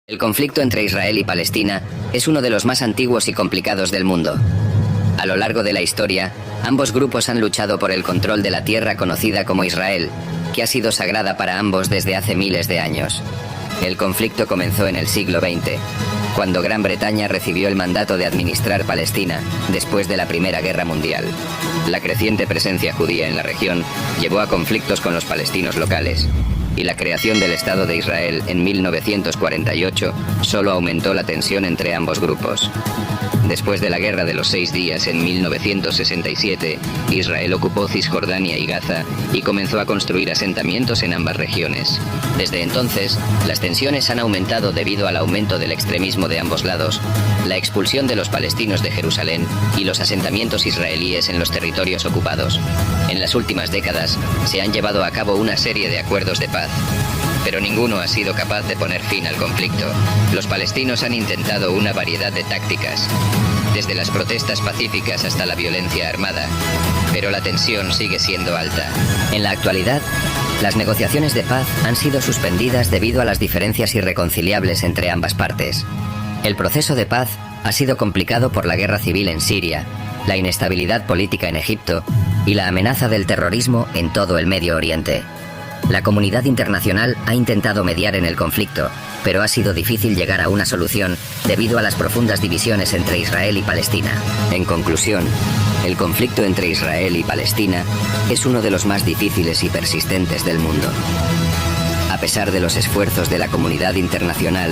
El conflicto entre Israel y Palestina es uno de los más antiguos y complicados del mundo. A lo largo de la historia, ambos grupos han luchado por el control de la tierra conocida como Israel, que ha sido sagrada para ambos desde hace miles de años. El conflicto comenzó en el siglo XX, cuando Gran Bretaña recibió el mandato de administrar Palestina después de la Primera Guerra Mundial. La creciente presencia judía en la región llevó a conflictos con los palestinos locales, y la creación del Estado de Israel en 1948 solo aumentó la tensión entre ambos grupos. Después de la Guerra de los 6 Días en 1967, Israel ocupó Cisjordania y Gaza y comenzó a construir asentamientos en ambas regiones. Desde entonces, las tensiones han aumentado debido al aumento del extremismo de ambos lados, la expulsión de los palestinos de Jerusalén y los asentamientos israelíes en los territorios ocupados. En las últimas décadas, se han llevado a cabo una serie de acuerdos de paz, pero ninguno ha sido capaz de poner fin al conflicto. Los palestinos han intentado una variedad de tácticas, desde las protestas pacíficas hasta la violencia armada, pero la tensión sigue siendo alta. En la actualidad, las negociaciones de paz han sido suspendidas debido a las diferencias irreconciliables entre ambas partes. El proceso de paz ha sido complicado por la guerra civil en Siria, la inestabilidad política en Egipto y la amenaza del terrorismo en todo el Medio Oriente. La comunidad internacional ha intentado mediar en el conflicto, pero ha sido difícil llegar a una solución debido a las profundas divisiones entre Israel y Palestina. En conclusión, el conflicto entre Israel y Palestina es uno de los más difíciles y persistentes del mundo. A pesar de los esfuerzos de la comunidad internacional,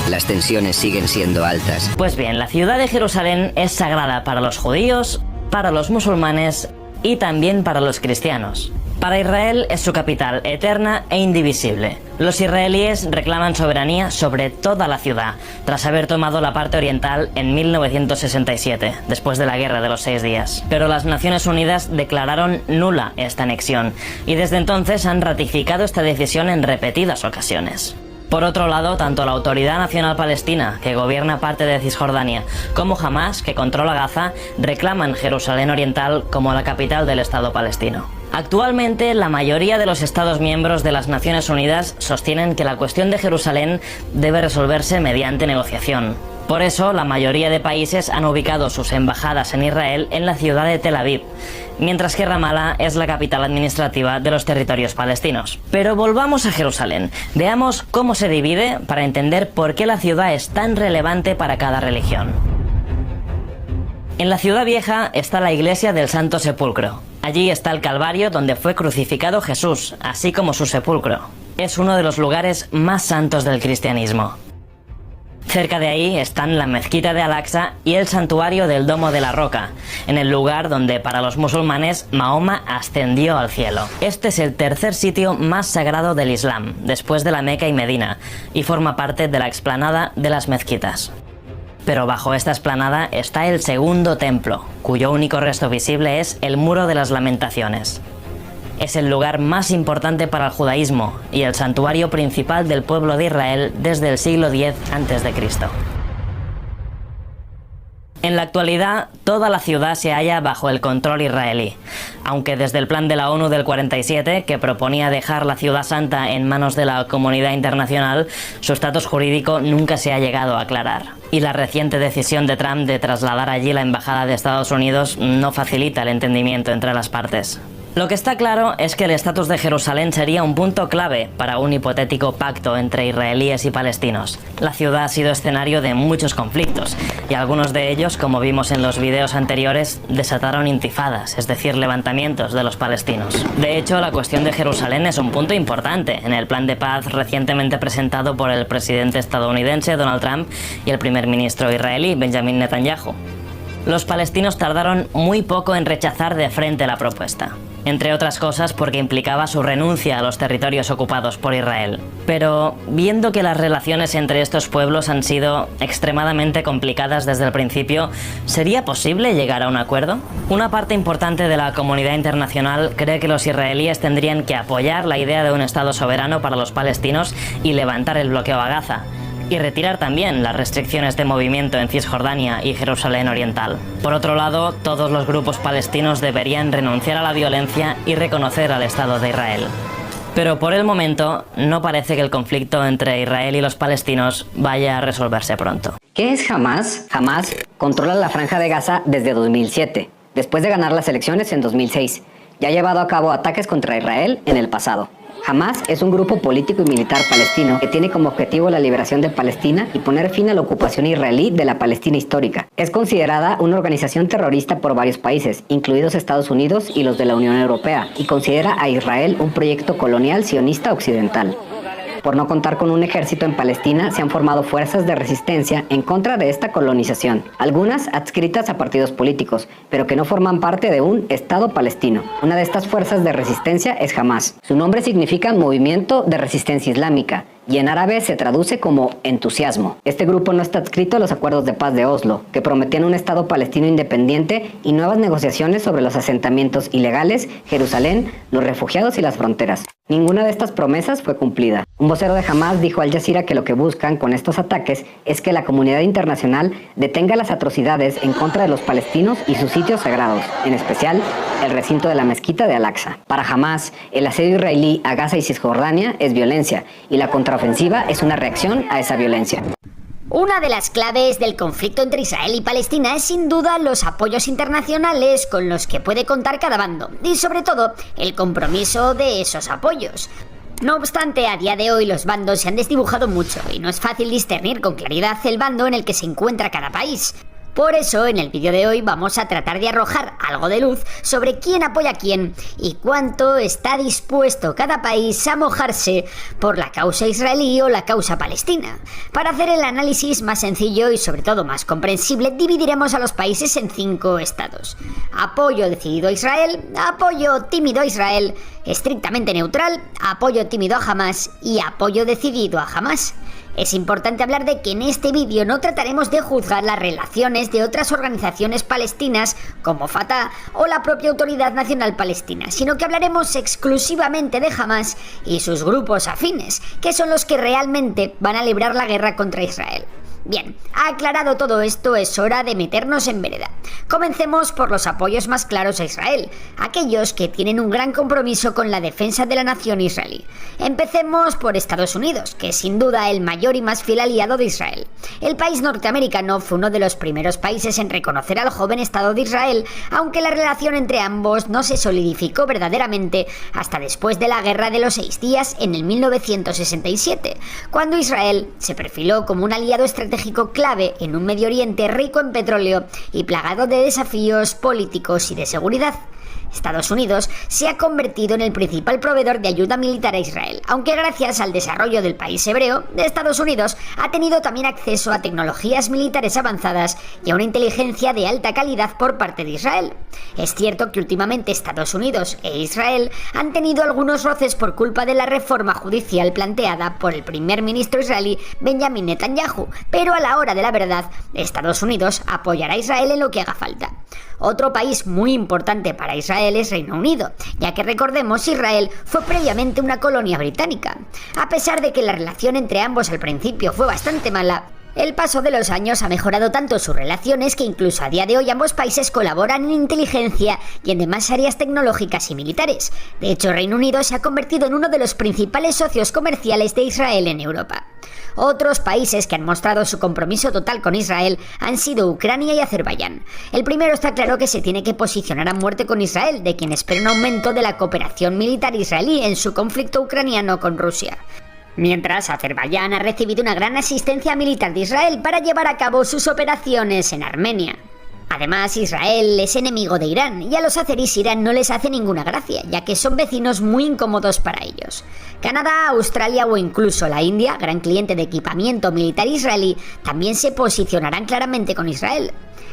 las tensiones siguen siendo altas. Pues bien, la ciudad de Jerusalén es sagrada para los judíos, para los musulmanes y también para los cristianos. Para Israel es su capital eterna e indivisible. Los israelíes reclaman soberanía sobre toda la ciudad, tras haber tomado la parte oriental en 1967, después de la Guerra de los 6 Días. Pero las Naciones Unidas declararon nula esta anexión, y desde entonces han ratificado esta decisión en repetidas ocasiones. Por otro lado, tanto la Autoridad Nacional Palestina, que gobierna parte de Cisjordania, como Hamás, que controla Gaza, reclaman Jerusalén Oriental como la capital del Estado palestino. Actualmente, la mayoría de los Estados miembros de las Naciones Unidas sostienen que la cuestión de Jerusalén debe resolverse mediante negociación. Por eso, la mayoría de países han ubicado sus embajadas en Israel en la ciudad de Tel Aviv, mientras que Ramallah es la capital administrativa de los territorios palestinos. Pero volvamos a Jerusalén. Veamos cómo se divide para entender por qué la ciudad es tan relevante para cada religión. En la ciudad vieja está la iglesia del Santo Sepulcro. Allí está el Calvario donde fue crucificado Jesús, así como su sepulcro. Es uno de los lugares más santos del cristianismo. Cerca de ahí están la mezquita de Al-Aqsa y el santuario del Domo de la Roca, en el lugar donde para los musulmanes Mahoma ascendió al cielo. Este es el tercer sitio más sagrado del Islam, después de la Meca y Medina, y forma parte de la explanada de las mezquitas. Pero bajo esta explanada está el segundo templo, cuyo único resto visible es el Muro de las Lamentaciones. Es el lugar más importante para el judaísmo y el santuario principal del pueblo de Israel desde el siglo X a.C. En la actualidad, toda la ciudad se halla bajo el control israelí, aunque desde el plan de la ONU del 47, que proponía dejar la ciudad santa en manos de la comunidad internacional, su estatus jurídico nunca se ha llegado a aclarar. Y la reciente decisión de Trump de trasladar allí la embajada de Estados Unidos no facilita el entendimiento entre las partes. Lo que está claro es que el estatus de Jerusalén sería un punto clave para un hipotético pacto entre israelíes y palestinos. La ciudad ha sido escenario de muchos conflictos, y algunos de ellos, como vimos en los videos anteriores, desataron intifadas, es decir, levantamientos de los palestinos. De hecho, la cuestión de Jerusalén es un punto importante en el plan de paz recientemente presentado por el presidente estadounidense Donald Trump y el primer ministro israelí Benjamin Netanyahu. Los palestinos tardaron muy poco en rechazar de frente la propuesta, entre otras cosas porque implicaba su renuncia a los territorios ocupados por Israel. Pero, viendo que las relaciones entre estos pueblos han sido extremadamente complicadas desde el principio, ¿sería posible llegar a un acuerdo? Una parte importante de la comunidad internacional cree que los israelíes tendrían que apoyar la idea de un Estado soberano para los palestinos y levantar el bloqueo a Gaza, y retirar también las restricciones de movimiento en Cisjordania y Jerusalén Oriental. Por otro lado, todos los grupos palestinos deberían renunciar a la violencia y reconocer al Estado de Israel. Pero por el momento no parece que el conflicto entre Israel y los palestinos vaya a resolverse pronto. ¿Qué es Hamas? Hamas controla la Franja de Gaza desde 2007, después de ganar las elecciones en 2006, y ha llevado a cabo ataques contra Israel en el pasado. Hamas es un grupo político y militar palestino que tiene como objetivo la liberación de Palestina y poner fin a la ocupación israelí de la Palestina histórica. Es considerada una organización terrorista por varios países, incluidos Estados Unidos y los de la Unión Europea, y considera a Israel un proyecto colonial sionista occidental. Por no contar con un ejército en Palestina, se han formado fuerzas de resistencia en contra de esta colonización, algunas adscritas a partidos políticos, pero que no forman parte de un Estado palestino. Una de estas fuerzas de resistencia es Hamas. Su nombre significa Movimiento de Resistencia Islámica, y en árabe se traduce como entusiasmo. Este grupo no está adscrito a los acuerdos de paz de Oslo, que prometían un Estado palestino independiente y nuevas negociaciones sobre los asentamientos ilegales, Jerusalén, los refugiados y las fronteras. Ninguna de estas promesas fue cumplida. Un vocero de Hamas dijo a Al Jazeera que lo que buscan con estos ataques es que la comunidad internacional detenga las atrocidades en contra de los palestinos y sus sitios sagrados, en especial el recinto de la mezquita de Al-Aqsa. Para Hamas, el asedio israelí a Gaza y Cisjordania es violencia, y la contraofensiva es una reacción a esa violencia. Una de las claves del conflicto entre Israel y Palestina es sin duda los apoyos internacionales con los que puede contar cada bando, y sobre todo el compromiso de esos apoyos. No obstante, a día de hoy los bandos se han desdibujado mucho y no es fácil discernir con claridad el bando en el que se encuentra cada país. Por eso, en el vídeo de hoy vamos a tratar de arrojar algo de luz sobre quién apoya a quién y cuánto está dispuesto cada país a mojarse por la causa israelí o la causa palestina. Para hacer el análisis más sencillo y sobre todo más comprensible, dividiremos a los países en 5 estados. Apoyo decidido a Israel, apoyo tímido a Israel, estrictamente neutral, apoyo tímido a Hamas y apoyo decidido a Hamas. Es importante hablar de que en este vídeo no trataremos de juzgar las relaciones de otras organizaciones palestinas como Fatah o la propia Autoridad Nacional Palestina, sino que hablaremos exclusivamente de Hamas y sus grupos afines, que son los que realmente van a librar la guerra contra Israel. Bien, aclarado todo esto, es hora de meternos en vereda. Comencemos por los apoyos más claros a Israel, aquellos que tienen un gran compromiso con la defensa de la nación israelí. Empecemos por Estados Unidos, que es sin duda el mayor y más fiel aliado de Israel. El país norteamericano fue uno de los primeros países en reconocer al joven Estado de Israel, aunque la relación entre ambos no se solidificó verdaderamente hasta después de la Guerra de los 6 días en el 1967, cuando Israel se perfiló como un aliado estratégico clave en un Medio Oriente rico en petróleo y plagado de desafíos políticos y de seguridad. Estados Unidos se ha convertido en el principal proveedor de ayuda militar a Israel, aunque gracias al desarrollo del país hebreo, Estados Unidos ha tenido también acceso a tecnologías militares avanzadas y a una inteligencia de alta calidad por parte de Israel. Es cierto que últimamente Estados Unidos e Israel han tenido algunos roces por culpa de la reforma judicial planteada por el primer ministro israelí Benjamin Netanyahu, pero a la hora de la verdad, Estados Unidos apoyará a Israel en lo que haga falta. Otro país muy importante para Israel es Reino Unido, ya que recordemos, Israel fue previamente una colonia británica. A pesar de que la relación entre ambos al principio fue bastante mala, el paso de los años ha mejorado tanto sus relaciones que incluso a día de hoy ambos países colaboran en inteligencia y en demás áreas tecnológicas y militares. De hecho, Reino Unido se ha convertido en uno de los principales socios comerciales de Israel en Europa. Otros países que han mostrado su compromiso total con Israel han sido Ucrania y Azerbaiyán. El primero está claro que se tiene que posicionar a muerte con Israel, de quien espera un aumento de la cooperación militar israelí en su conflicto ucraniano con Rusia. Mientras, Azerbaiyán ha recibido una gran asistencia militar de Israel para llevar a cabo sus operaciones en Armenia. Además, Israel es enemigo de Irán y a los azeríes Irán no les hace ninguna gracia, ya que son vecinos muy incómodos para ellos. Canadá, Australia o incluso la India, gran cliente de equipamiento militar israelí, también se posicionarán claramente con Israel.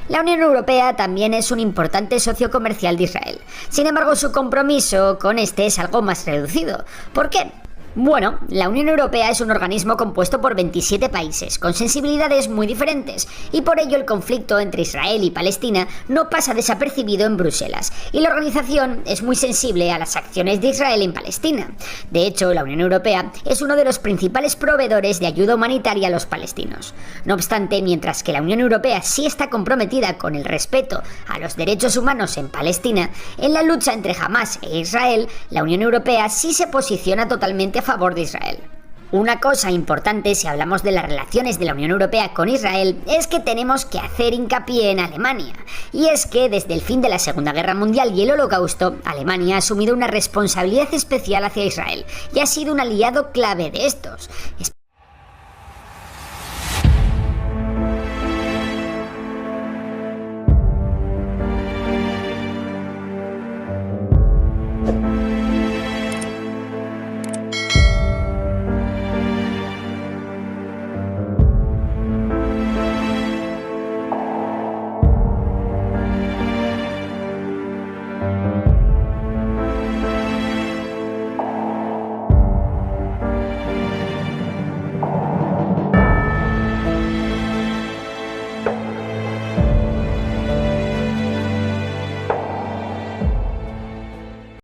La Unión Europea también es un importante socio comercial de Israel. Sin embargo, su compromiso con este es algo más reducido. ¿Por qué? Bueno, la Unión Europea es un organismo compuesto por 27 países, con sensibilidades muy diferentes, y por ello el conflicto entre Israel y Palestina no pasa desapercibido en Bruselas, y la organización es muy sensible a las acciones de Israel en Palestina. De hecho, la Unión Europea es uno de los principales proveedores de ayuda humanitaria a los palestinos. No obstante, mientras que la Unión Europea sí está comprometida con el respeto a los derechos humanos en Palestina, en la lucha entre Hamás e Israel, la Unión Europea sí se posiciona totalmente a favor de Israel. Una cosa importante si hablamos de las relaciones de la Unión Europea con Israel es que tenemos que hacer hincapié en Alemania. Y es que desde el fin de la Segunda Guerra Mundial y el Holocausto, Alemania ha asumido una responsabilidad especial hacia Israel y ha sido un aliado clave de estos.